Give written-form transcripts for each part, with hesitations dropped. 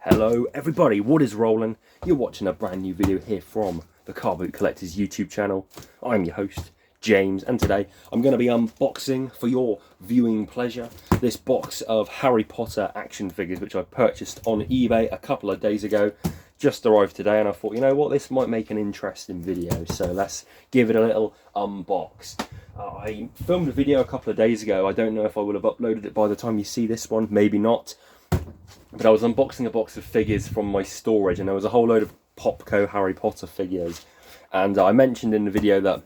Hello everybody, what is rolling? You're watching a brand new video here from the Car Boot Collector's YouTube channel. I'm your host, James, and today I'm going to be unboxing for your viewing pleasure this box of Harry Potter action figures which I purchased on eBay a couple of days ago. Just arrived today and I thought, you know what, this might make an interesting video, so let's give it a little unbox. I filmed a video a couple of days ago. I don't know if I will have uploaded it by the time you see this one, maybe not. But I was unboxing a box of figures from my storage and there was a whole load of PopCo Harry Potter figures. And I mentioned in the video that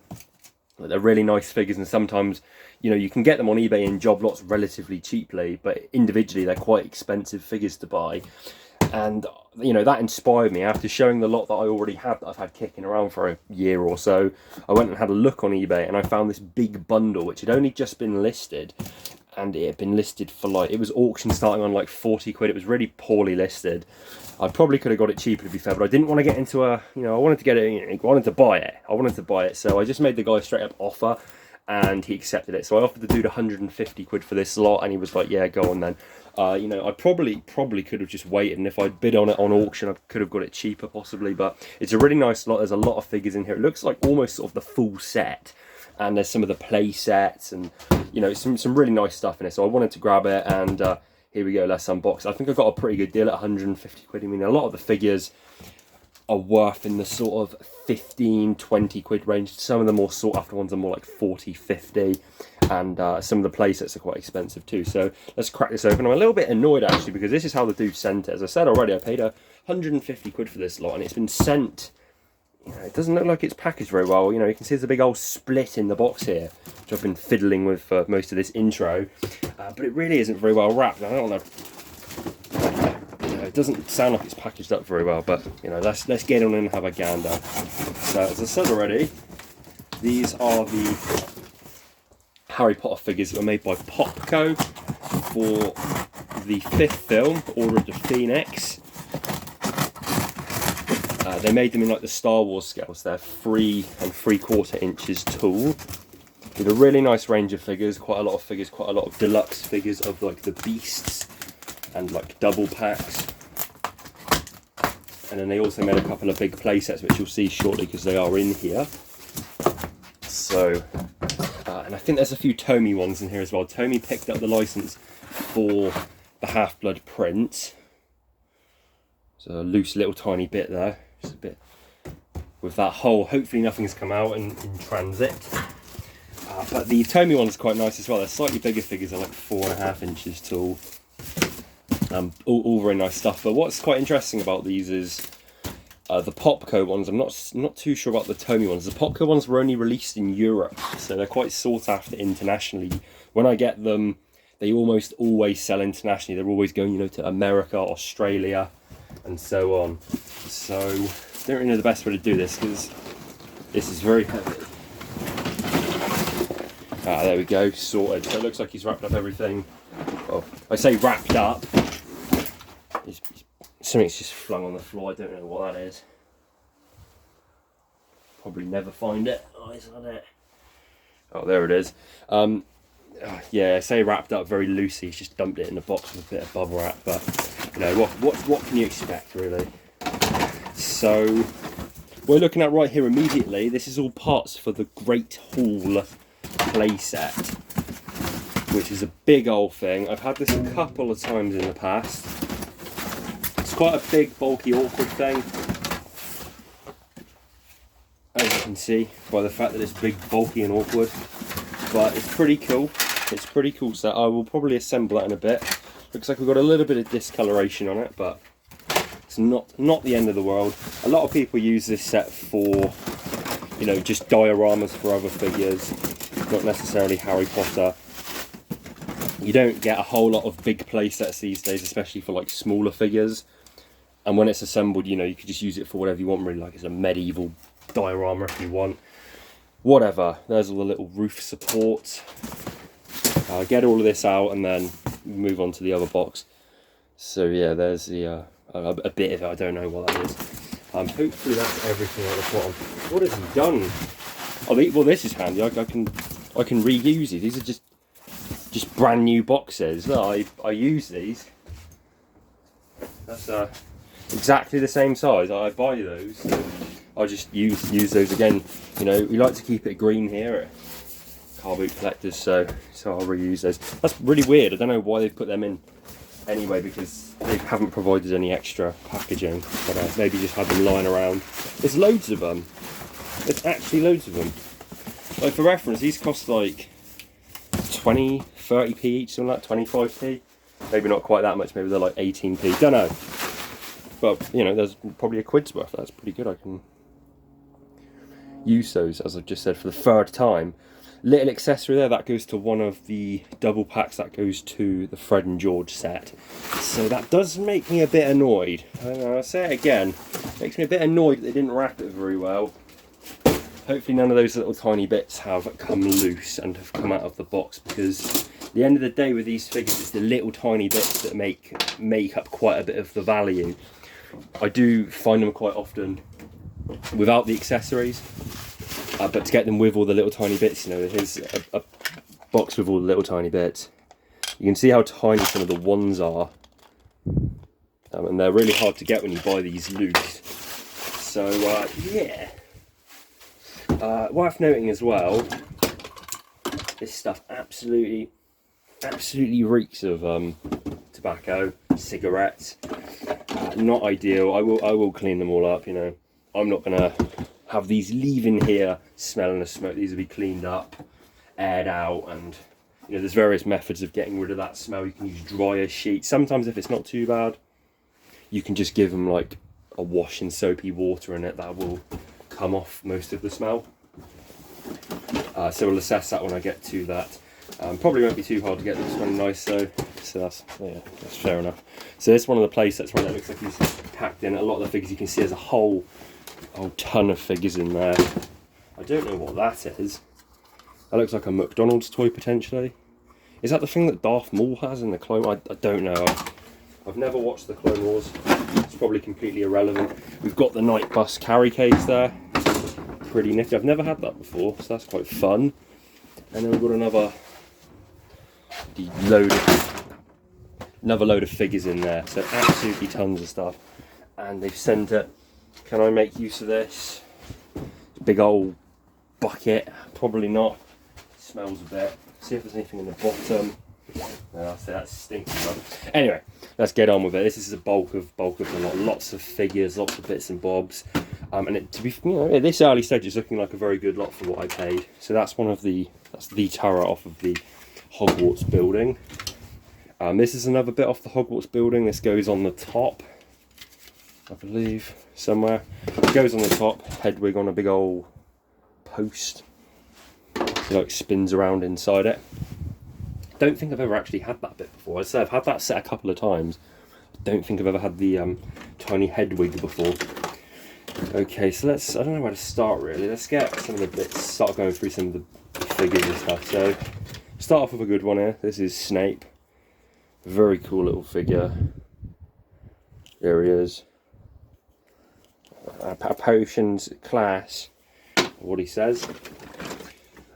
they're really nice figures and sometimes, you know, you can get them on eBay in job lots relatively cheaply, but individually they're quite expensive figures to buy. And, you know, that inspired me. After showing the lot that I already had, that I've had kicking around for a year or so, I went and had a look on eBay and I found this big bundle which had only just been listed. And it had been listed for like, it was auction starting on like 40 quid. It was really poorly listed. I probably could have got it cheaper to be fair, but I didn't want to get into a, you know, I wanted to get it, you know, I wanted to buy it. So I just made the guy a straight up offer and he accepted it. So I offered the dude 150 quid for this lot and he was like, yeah, go on then. You know, I probably could have just waited, and if I'd bid on it on auction, I could have got it cheaper possibly, but it's a really nice lot. There's a lot of figures in here. It looks like almost sort of the full set. And there's some of the play sets and, you know, some really nice stuff in it. So I wanted to grab it and here we go, let's unbox. I think I got a pretty good deal at 150 quid. I mean, a lot of the figures are worth in the sort of 15, 20 quid range. Some of the more sought after ones are more like 40, 50. And some of the play sets are quite expensive too. So let's crack this open. I'm a little bit annoyed actually because this is how the dude sent it. As I said already, I paid 150 quid for this lot and it's been sent. You know, it doesn't look like it's packaged very well. You know, you can see there's a big old split in the box here, which I've been fiddling with for most of this intro. But it really isn't very well wrapped. I don't know. You know, it doesn't sound like it's packaged up very well, but you know, let's get on and have a gander. So as I said already, these are the Harry Potter figures that were made by PopCo for the 5th film, Order of the Phoenix. They made them in like the Star Wars scales. They're 3 3/4 inches tall. With a really nice range of figures, quite a lot of figures, quite a lot of deluxe figures of like the beasts and like double packs. And then they also made a couple of big play sets, which you'll see shortly because they are in here. So, and I think there's a few Tomy ones in here as well. Tomy picked up the license for the Half-Blood print. So a loose little tiny bit there. Just a bit with that hole. Hopefully nothing's come out in transit. But the Tomy one's quite nice as well. They're slightly bigger figures. They're like 4.5 inches tall. All very nice stuff. But what's quite interesting about these is the PopCo ones. I'm not too sure about the Tomy ones. The PopCo ones were only released in Europe, so they're quite sought after internationally. When I get them, they almost always sell internationally. They're always going, you know, to America, Australia, and so on. So I don't really know the best way to do this because this is very heavy. There we go, sorted. So it looks like he's wrapped up everything. Well, I say wrapped up. Something's just flung on the floor. I don't know what that is. Probably never find it. Oh, is that it? Oh, there it is. Yeah, I say wrapped up very loosely. He's just dumped it in the box with a bit of bubble wrap, but you know what can you expect really? So we're looking at right here immediately. This is all parts for the Great Hall playset, which is a big old thing. I've had this a couple of times in the past. It's quite a big, bulky, awkward thing, as you can see by the fact that it's big, bulky, and awkward. But it's pretty cool. It's pretty cool set. I will probably assemble that in a bit. Looks like we've got a little bit of discoloration on it, but it's not the end of the world. A lot of people use this set for, you know, just dioramas for other figures, not necessarily Harry Potter. You don't get a whole lot of big play sets these days, especially for like smaller figures. And when it's assembled, you know, you could just use it for whatever you want really, like it's a medieval diorama if you want. Whatever. There's all the little roof support. Get all of this out and then move on to the other box. So yeah, there's the a bit of it. I don't know what that is. Hopefully that's everything at the bottom. What has he done? Oh, well, this is handy. I can reuse these. These are just brand new boxes. No, I use these That's exactly the same size. I buy those. I'll just use those again. You know, we like to keep it green here at Car Boot Collectors, so I'll reuse those. That's really weird. I don't know why they've put them in anyway, because they haven't provided any extra packaging, but maybe just had them lying around. There's loads of them. There's actually loads of them. Like, for reference, these cost like 20, 30p each, something like 25p. Maybe not quite that much, maybe they're like 18p, don't know. But, you know, there's probably a quid's worth. That's pretty good. I can use those, as I've just said, for the third time. Little accessory there, that goes to one of the double packs that goes to the Fred and George set. So that does make me a bit annoyed. I'll say it again, makes me a bit annoyed that they didn't wrap it very well. Hopefully none of those little tiny bits have come loose and have come out of the box, because at the end of the day with these figures, it's the little tiny bits that make up quite a bit of the value. I do find them quite often without the accessories. But to get them with all the little tiny bits, you know, here's a box with all the little tiny bits. You can see how tiny some of the ones are. And they're really hard to get when you buy these loose. So, yeah. Worth noting as well, this stuff absolutely reeks of tobacco, cigarettes. Not ideal. I will clean them all up, you know. I'm not going to have these leaving here smelling of smoke. These will be cleaned up, aired out, and you know, there's various methods of getting rid of that smell. You can use dryer sheets. Sometimes if it's not too bad, you can just give them like a wash in soapy water in it. That will come off most of the smell. So we'll assess that when I get to that. Probably won't be too hard to get this one nice though, so that's fair enough. So this is one of the play sets where it looks like he's packed in a lot of the figures. You can see there's a whole ton of figures in there. I don't know what that is. That looks like a McDonald's toy potentially. Is that the thing that Darth Maul has in the Clone Wars? I don't know. I've never watched the Clone Wars. It's probably completely irrelevant. We've got the Night Bus carry case there. Pretty nifty. I've never had that before, so that's quite fun. And then we've got another load of figures in there. So absolutely tons of stuff. And they've sent it. Can I make use of this? Big old bucket. Probably not. Smells a bit. See if there's anything in the bottom. No, I'll say that stinks. Anyway, let's get on with it. This is a bulk of a lot. Lots of figures, lots of bits and bobs. And to be, you know, at this early stage, it's looking like a very good lot for what I paid. So that's the turret off of the Hogwarts building. This is another bit off the Hogwarts building. This goes on the top, I believe, somewhere. It goes on the top, Hedwig on a big old post. It like spins around inside it. Don't think I've ever actually had that bit before. I'd say I've had that set a couple of times. I don't think I've ever had the tiny Hedwig before. Okay, so I don't know where to start really. Let's get some of the bits, start going through some of the figures and stuff. So, start off with a good one here. This is Snape. Very cool little figure. There he is. A potions class. What he says.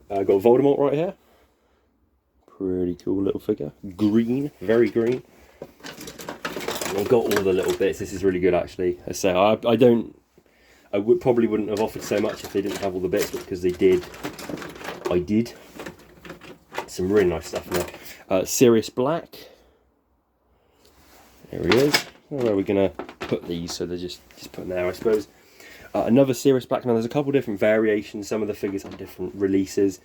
Got Voldemort right here. Pretty cool little figure. Green, very green. And I've got all the little bits. This is really good actually. I say I probably wouldn't have offered so much if they didn't have all the bits, but because they did, I did. Some really nice stuff in there. Sirius Black. There he is. Where are we gonna put these? So they're just put there, I suppose. Another Sirius Black. Now there's a couple different variations. Some of the figures have different releases.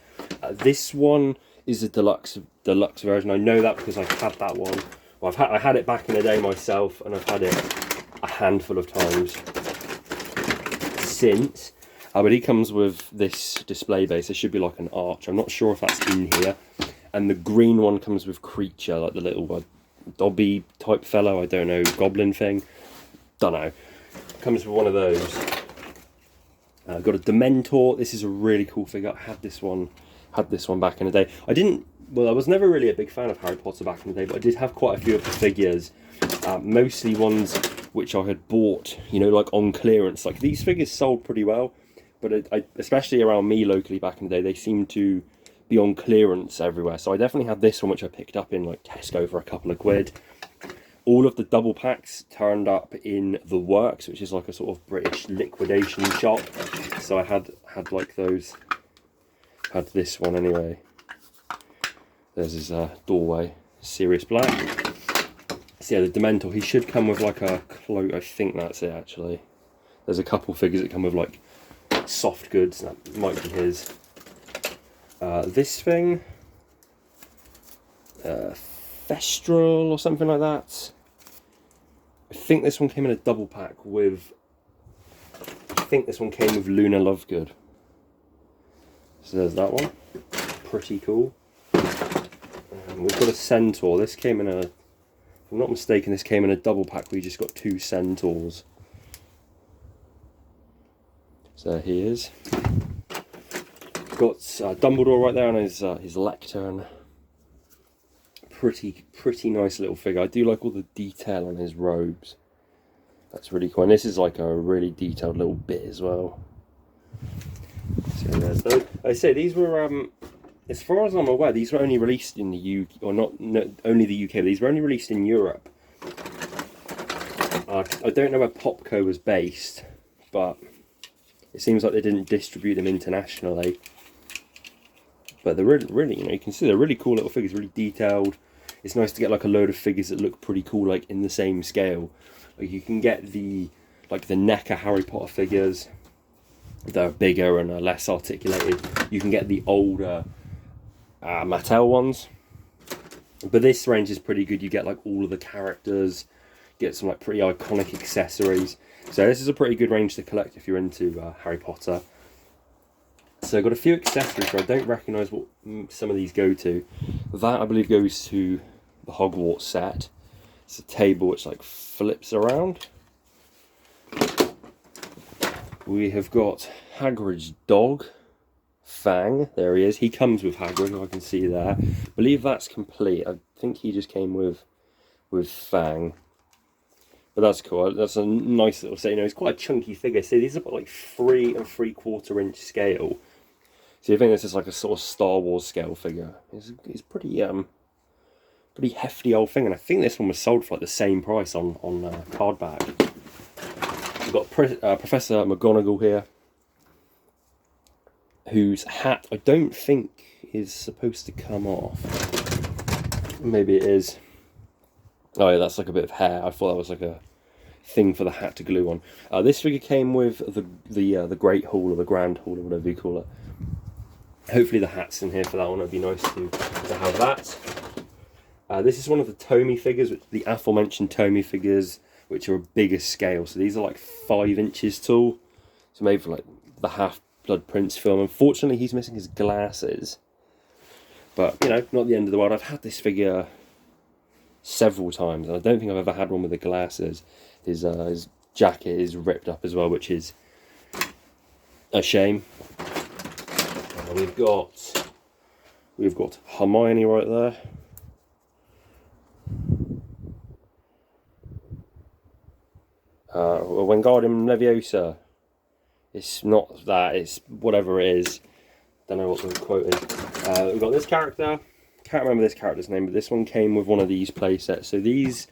This one is a deluxe version. I know that because I had that one. Well, I had it back in the day myself, and I've had it a handful of times since. But he comes with this display base. There should be like an arch. I'm not sure if that's in here. And the green one comes with Creature, like the little Dobby type fellow. I don't know, goblin thing. Don't know. Comes with one of those. Got a Dementor. This is a really cool figure. I had this one back in the day. I was never really a big fan of Harry Potter back in the day, but I did have quite a few of the figures. Mostly ones which I had bought, you know, like on clearance. Like these figures sold pretty well, but especially around me locally back in the day, they seemed to be on clearance everywhere. So I definitely had this one, which I picked up in like Tesco for a couple of quid. All of the double packs turned up in the Works, which is like a sort of British liquidation shop. So I had like those. Had this one anyway. There's his doorway, Sirius Black. So yeah, the Dementor, he should come with like a cloak. I think that's it actually. There's a couple figures that come with like soft goods. That might be his. This thing, Thestral or something like that. I think this one came in a double pack with. I think this one came with Luna Lovegood. So there's that one. Pretty cool. We've got a Centaur. This came in a. If I'm not mistaken, this came in a double pack. We just got 2 Centaurs. So there he is. Got Dumbledore right there on his lectern. Pretty nice little figure. I do like all the detail on his robes. That's really cool. And this is like a really detailed little bit as well. So there's those. I say these were, as far as I'm aware, these were only released in the UK, or not only the UK. But these were only released in Europe. I don't know where PopCo was based, but it seems like they didn't distribute them internationally. But they're really, you know, you can see they're really cool little figures, really detailed. It's nice to get like a load of figures that look pretty cool, like in the same scale. Like you can get the NECA Harry Potter figures that are bigger and are less articulated. You can get the older Mattel ones. But this range is pretty good. You get like all of the characters, get some like pretty iconic accessories. So this is a pretty good range to collect if you're into Harry Potter. So I've got a few accessories where I don't recognise what some of these go to. That I believe goes to the Hogwarts set. It's a table which like flips around. We have got Hagrid's dog, Fang. There he is. He comes with Hagrid, I can see there. I believe that's complete. I think he just came with Fang. But that's cool. That's a nice little set. You know, it's quite a chunky figure. See, these are about like 3 3/4 inch scale. So you think this is like a sort of Star Wars scale figure? It's pretty pretty hefty old thing, and I think this one was sold for like the same price on cardback. We've got Professor McGonagall here, whose hat I don't think is supposed to come off. Maybe it is. Oh yeah, that's like a bit of hair. I thought that was like a thing for the hat to glue on. This figure came with the Great Hall or the Grand Hall or whatever you call it. Hopefully the hat's in here for that one. It'd be nice to have that. This is one of the Tomy figures, the aforementioned Tomy figures, which are a bigger scale. So these are like 5 inches tall. So made for like the Half-Blood Prince film. Unfortunately, he's missing his glasses. But, you know, not the end of the world. I've had this figure several times, and I don't think I've ever had one with the glasses. His jacket is ripped up as well, which is a shame. We've got Hermione right there. Wingardium Leviosa. It's not that, it's whatever it is. Don't know what the quote is. We've got this character. Can't remember this character's name, but this one came with one of these play sets. So these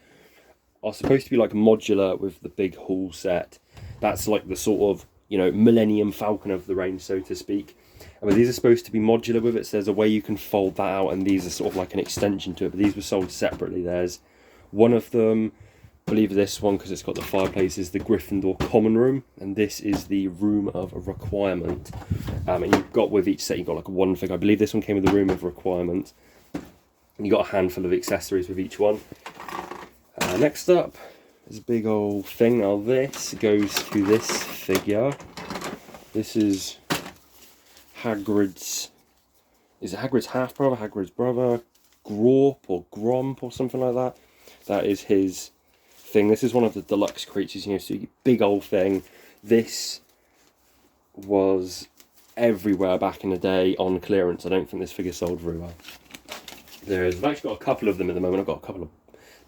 are supposed to be like modular with the big hall set. That's like the sort of, you know, Millennium Falcon of the range, so to speak. But these are supposed to be modular with it, so there's a way you can fold that out, and these are sort of like an extension to it, but these were sold separately. There's one of them, I believe this one, because it's got the fireplace, is the Gryffindor Common Room, and this is the Room of Requirement. And you've got, with each set, you've got like one thing. I believe this one came with the Room of Requirement. And you've got a handful of accessories with each one. Next up is a big old thing. Now this goes to this figure. This is Hagrid's, is it Hagrid's half-brother, Hagrid's brother, Gromp or Gromp or something like that. That is his thing. This is one of the deluxe creatures, you know, so big old thing. This was everywhere back in the day on clearance. I don't think this figure sold very well. I've actually got a couple of them at the moment. I've got a couple of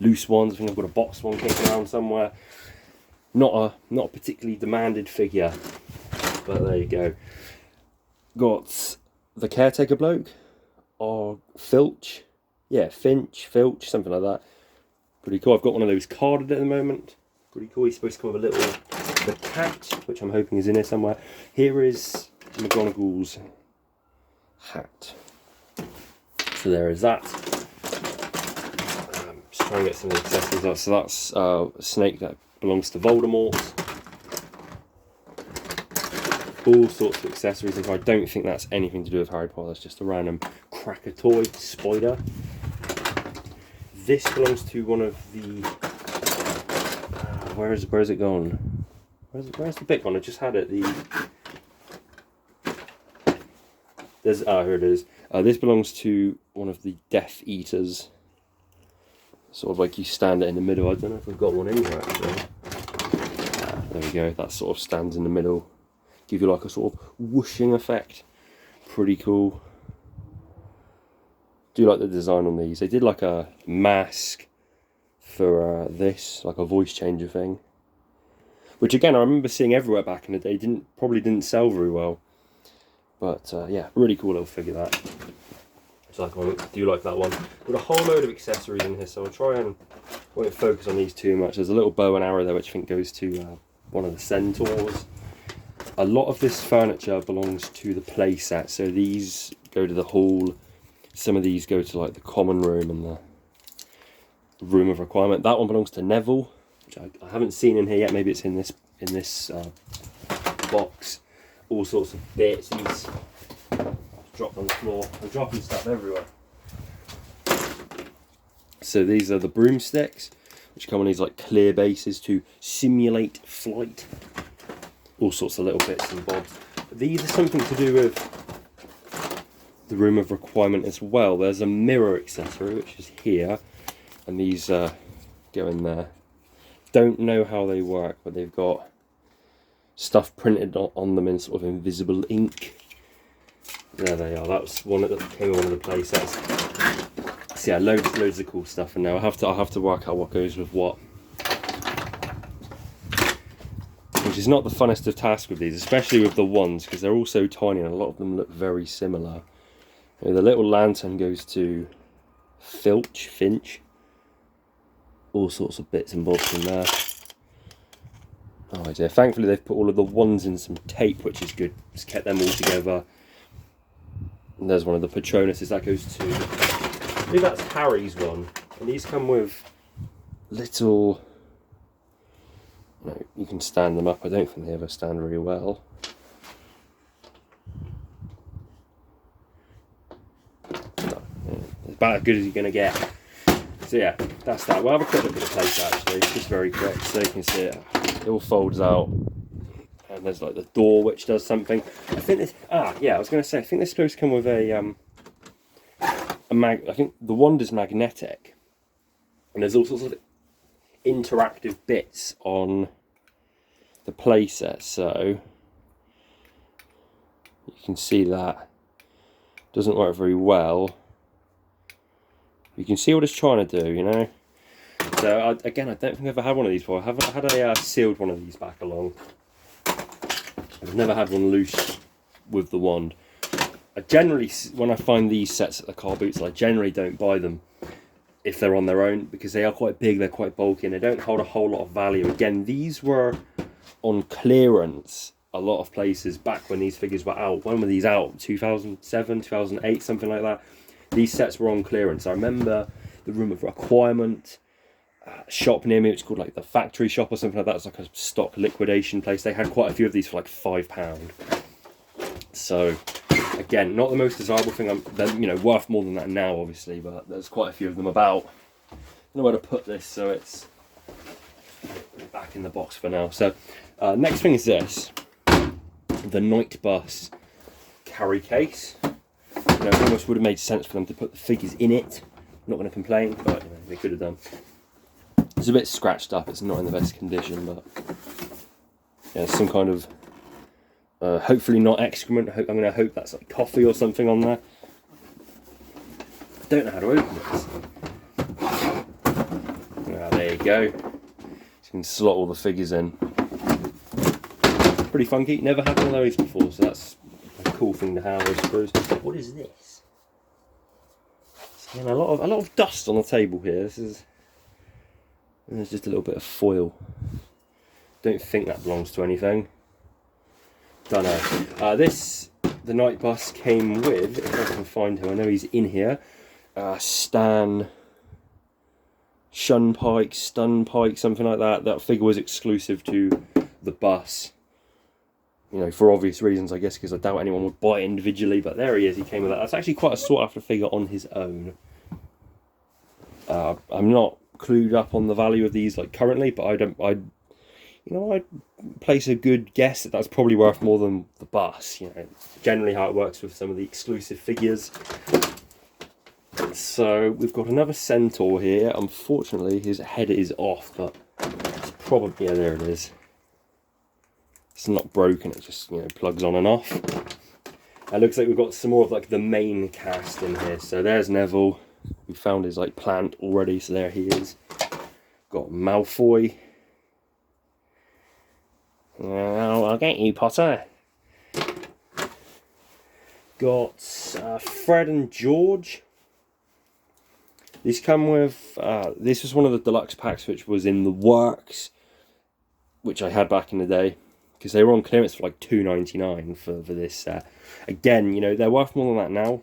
loose ones. I think I've got a box one kicking around somewhere. Not a particularly demanded figure, but there you go. Got the caretaker bloke, or Filch, yeah, Filch, something like that. Pretty cool. I've got one of those carded at the moment. Pretty cool. He's supposed to come with a little the cat, which I'm hoping is in here somewhere. Here is McGonagall's hat. So there is that. Just trying to get some of the accessories out. So that's a snake that belongs to Voldemort. All sorts of accessories. I don't think that's anything to do with Harry Potter. It's just a random cracker toy spider. This belongs to one of the. Where is it gone? Where's the big one? I just had it. Here it is. This belongs to one of the Death Eaters. Sort of like you stand it in the middle. I don't know if I've got one in here actually. There we go. That sort of stands in the middle. Give you like a sort of whooshing effect. Pretty cool. Do like the design on these. They did like a mask for this, like a voice changer thing. Which again, I remember seeing everywhere back in the day. Probably didn't sell very well. But yeah, really cool little figure that. So I do like that one. Got a whole load of accessories in here, so I'll try and won't focus on these too much. There's a little bow and arrow there, which I think goes to one of the centaurs. A lot of this furniture belongs to the playset, so these go to the hall. Some of these go to like the common room and the room of requirement. That one belongs to Neville, which I haven't seen in here yet. Maybe it's in this box. All sorts of bits. These dropped on the floor. I'm dropping stuff everywhere. So these are the broomsticks, which come on these like clear bases to simulate flight. All sorts of little bits and bobs. But these are something to do with the room of requirement as well. There's a mirror accessory, which is here, and these go in there. Don't know how they work, but they've got stuff printed on them in sort of invisible ink. There they are. That was one that came with one of the play sets. So yeah, loads of cool stuff. And now I'll have to work out what goes with what. Which is not the funnest of tasks with these, especially with the ones, because they're all so tiny and a lot of them look very similar. You know, the little lantern goes to Finch. All sorts of bits and bobs in there. Oh dear. Thankfully they've put all of the ones in some tape, which is good. Just kept them all together. And there's one of the Patronuses that goes to, I believe that's Harry's one. And these come with little, no, you can stand them up. I don't think they ever stand very well. No, it's about as good as you're going to get. So yeah, that's that. We'll have a quick look at the place actually, just very quick, so you can see it. It all folds out. And there's like the door which does something. I think this, yeah, I was going to say, I think this is supposed to come with I think the wand is magnetic. And there's all sorts of interactive bits on the playset, so you can see that doesn't work very well. You can see what it's trying to do, you know. So again, I don't think I've ever had one of these before. I haven't had a sealed one of these back along. I've never had one loose with the wand. I generally, when I find these sets at the car boots, I generally don't buy them if they're on their own, because they are quite big, they're quite bulky, and they don't hold a whole lot of value. Again, these were on clearance a lot of places back when these figures were out. When were these out? 2007, 2008, something like that. These sets were on clearance. I remember the Room of Requirement shop near me, which is called like the Factory Shop or something like that. It's like a stock liquidation place. They had quite a few of these for like £5. So again, not the most desirable thing. They're, you know, worth more than that now, obviously, but there's quite a few of them about. I don't know where to put this, so it's back in the box for now. So next thing is this, the Night Bus carry case. You know, it almost would have made sense for them to put the figures in it. I'm not going to complain, but you know, they could have done. It's a bit scratched up. It's not in the best condition, but yeah, some kind of hopefully not excrement. I'm going to hope that's like coffee or something on there. I don't know how to open this. There you go. You can slot all the figures in. Pretty funky. Never had one of those before, so that's a cool thing to have, I suppose. What is this? So, a lot of dust on the table here. This is And there's just a little bit of foil. Don't think that belongs to anything. Don't know. The night bus came with, if I can find him, I know he's in here, Stan Shunpike, Stunpike, something like that. That figure was exclusive to the bus. You know, for obvious reasons, I guess, because I doubt anyone would buy it individually, but there he is, he came with that. That's actually quite a sought after figure on his own. I'm not clued up on the value of these like currently, but I'd place a good guess that that's probably worth more than the bus. You know, generally how it works with some of the exclusive figures. So we've got another Centaur here. Unfortunately, his head is off, but it's probably, yeah, there it is. It's not broken, it just, you know, plugs on and off. It looks like we've got some more of like the main cast in here. So there's Neville. We found his like plant already, so there he is. Got Malfoy. Oh, I'll get you, Potter. Got Fred and George. These come with, this was one of the deluxe packs which was in the works, which I had back in the day, because they were on clearance for like $2.99 for this set. Again, you know, they're worth more than that now,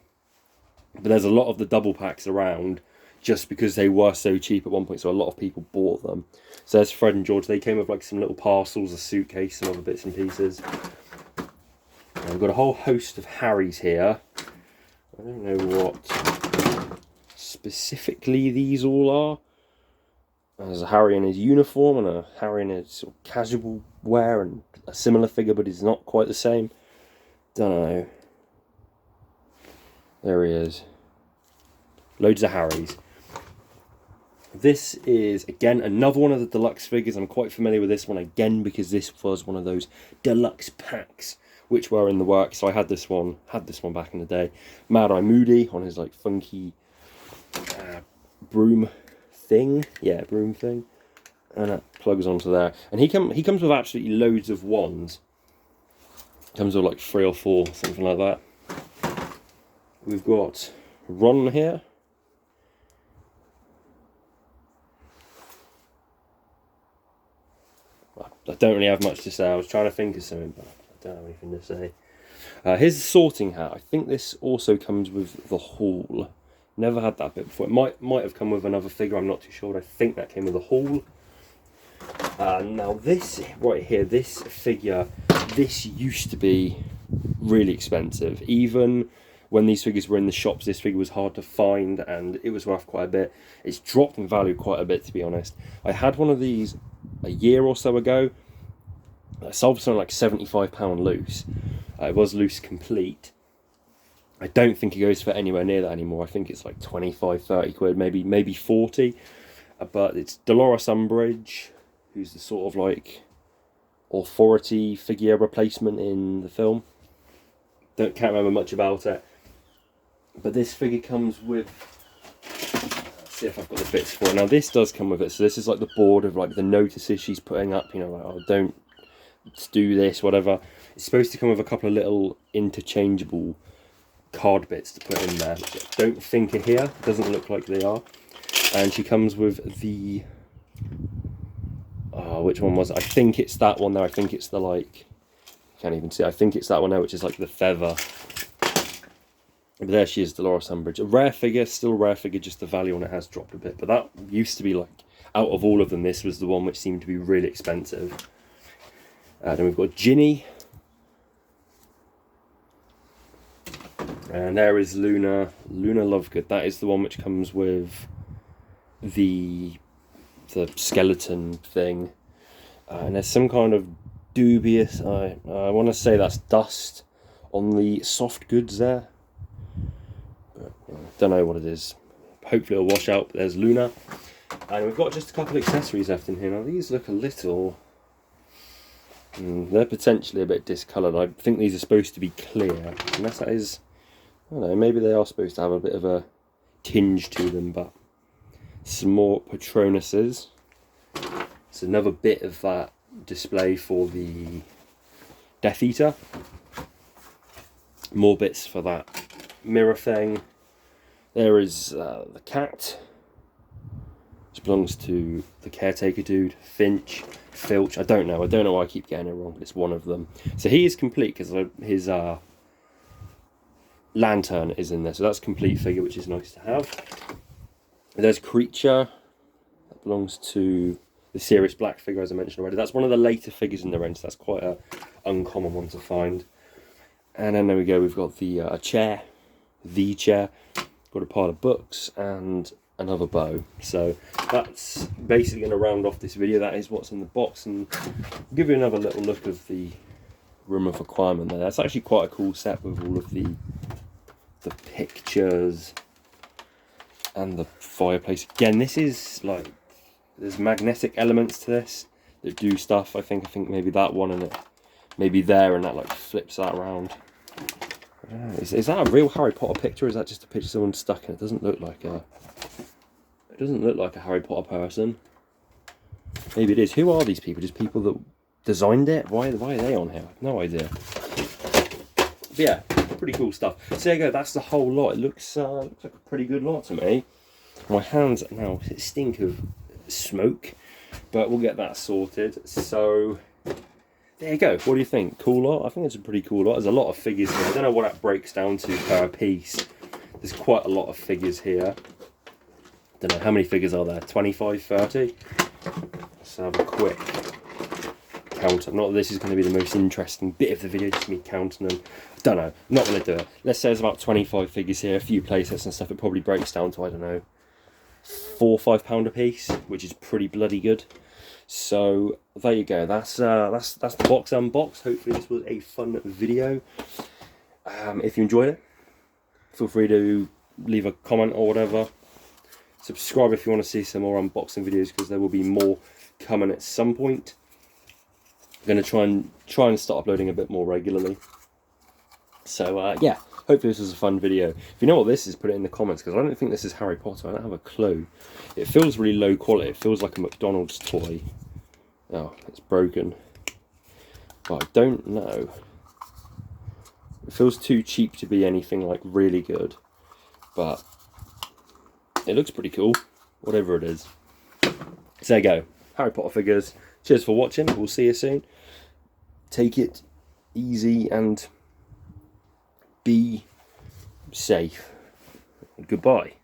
but there's a lot of the double packs around just because they were so cheap at one point, so a lot of people bought them. So there's Fred and George. They came with like some little parcels, a suitcase, some other bits and pieces. And we've got a whole host of Harrys here. I don't know what specifically these all are. There's a Harry in his uniform and a Harry in his sort of casual wear, and a similar figure, but it's not quite the same. Don't know. There he is. Loads of Harrys. This is, again, another one of the deluxe figures. I'm quite familiar with this one, again, because this was one of those deluxe packs which were in the works. So I had this one back in the day. Mad Eye Moody on his like funky broom thing. Yeah, broom thing. And it plugs onto there. And he comes with absolutely loads of wands. Comes with like 3 or 4, something like that. We've got Ron here. I don't really have much to say. I was trying to think of something, but I don't have anything to say. Here's the sorting hat. I think this also comes with the haul. Never had that bit before. It might have come with another figure. I'm not too sure. But I think that came with a haul. Now this right here, this figure, this used to be really expensive. Even when these figures were in the shops, this figure was hard to find, and it was worth quite a bit. It's dropped in value quite a bit, to be honest. I had one of these a year or so ago. I sold for something like £75 loose. It was loose complete. I don't think it goes for anywhere near that anymore. I think it's like 25, 30 quid, maybe 40. But it's Dolores Umbridge, who's the sort of like authority figure replacement in the film. Can't remember much about it. But this figure comes with, let's see if I've got the bits for it. Now this does come with it. So this is like the board of like the notices she's putting up, you know, like, oh, don't do this, whatever. It's supposed to come with a couple of little interchangeable card bits to put in there, which I don't think are here. It doesn't look like they are. And she comes with the, which one was it? I think it's that one there. I think it's the like, can't even see. I think it's that one there, which is like the feather. But there she is, Dolores Umbridge. A rare figure, still a rare figure, just the value on it has dropped a bit. But that used to be like, out of all of them, this was the one which seemed to be really expensive. Then we've got Ginny. And there is Luna Lovegood. That is the one which comes with the skeleton thing. And there's some kind of dubious, I want to say that's dust on the soft goods there. But, don't know what it is. Hopefully it'll wash out. There's Luna. And we've got just a couple of accessories left in here. Now these look a little, they're potentially a bit discoloured. I think these are supposed to be clear. Unless that is, I don't know, maybe they are supposed to have a bit of a tinge to them, but some more Patronuses. It's another bit of that display for the Death Eater. More bits for that mirror thing. There is the cat. It's belongs to the caretaker dude, Finch, Filch. I don't know why I keep getting it wrong, but it's one of them. So he is complete because his lantern is in there, so that's a complete figure, which is nice to have. There's Creature, that belongs to the Sirius Black figure, as I mentioned already. That's one of the later figures in the range, so that's quite a uncommon one to find. And then there we go, we've got the a chair, the chair, got a pile of books and another bow. So that's basically going to round off this video. That is what's in the box, and I'll give you another little look of the room of requirement there. That's actually quite a cool set with all of the pictures and the fireplace. Again, this is like, there's magnetic elements to this that do stuff. I think maybe that one and it maybe there, and that like flips that around. Is that a real Harry Potter picture, or is that just a picture someone stuck in? It doesn't look like a Harry Potter person. Maybe it is. Who are these people? Just people that designed it? Why are they on here? I have no idea. But yeah, pretty cool stuff. So there you go, that's the whole lot. It looks like a pretty good lot to me. My hands now stink of smoke, but we'll get that sorted. So there you go. What do you think? Cool lot? I think it's a pretty cool lot. There's a lot of figures here. I don't know what that breaks down to per piece. There's quite a lot of figures here. Don't know, how many figures are there? 25, 30? Let's have a quick count. Not that this is going to be the most interesting bit of the video, just me counting them. Don't know, I'm not going to do it. Let's say there's about 25 figures here, a few playsets and stuff. It probably breaks down to, I don't know, £4 or £5 a piece, which is pretty bloody good. So there you go. That's the box unboxed. Hopefully this was a fun video. If you enjoyed it, feel free to leave a comment or whatever. Subscribe if you want to see some more unboxing videos, because there will be more coming at some point. I'm going to try and start uploading a bit more regularly. So yeah, hopefully this was a fun video. If you know what this is, put it in the comments, because I don't think this is Harry Potter. I don't have a clue. It feels really low quality. It feels like a McDonald's toy. Oh, it's broken. But I don't know. It feels too cheap to be anything like really good. But it looks pretty cool, whatever it is. So there you go, Harry Potter figures. Cheers for watching. We'll see you soon. Take it easy and be safe. Goodbye.